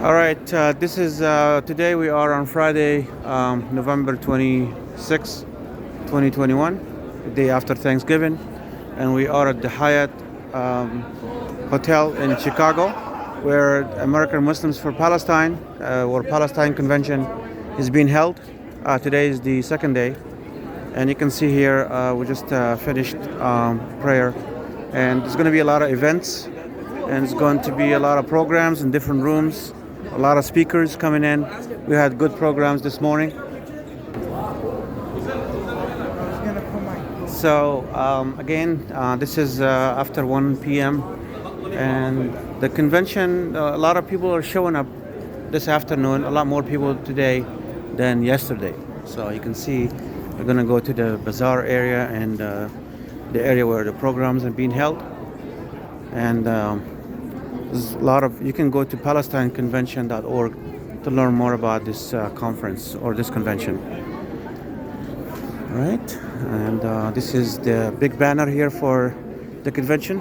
All right, this is today we are on Friday, November 26, 2021, the day after Thanksgiving, and we are at the Hyatt Hotel in Chicago, where American Muslims for Palestine, or Palestine Convention, is being held. Today is the second day, and you can see here we just finished prayer, and there's going to be a lot of events, and it's going to be a lot of programs in different rooms. A lot of speakers coming in. We had good programs this morning. So again, this is after 1 p.m. and the convention, a lot of people are showing up this afternoon, a lot more people today than yesterday. So you can see we're going to go to the bazaar area and the area where the programs are being held. And there's a lot of, you can go to PalestineConvention.org to learn more about this conference or this convention. All right, and this is the big banner here for the convention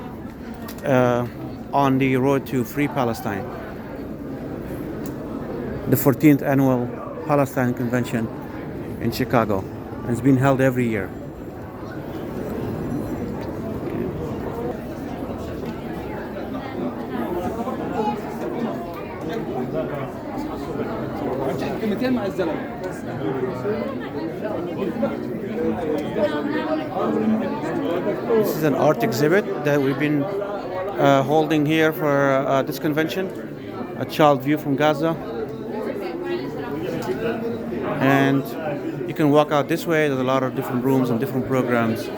on the road to Free Palestine, the 14th annual Palestine Convention in Chicago. And it's been held every year. This is an art exhibit that we've been holding here for this convention, a child view from Gaza. And you can walk out this way. There's a lot of different rooms and different programs.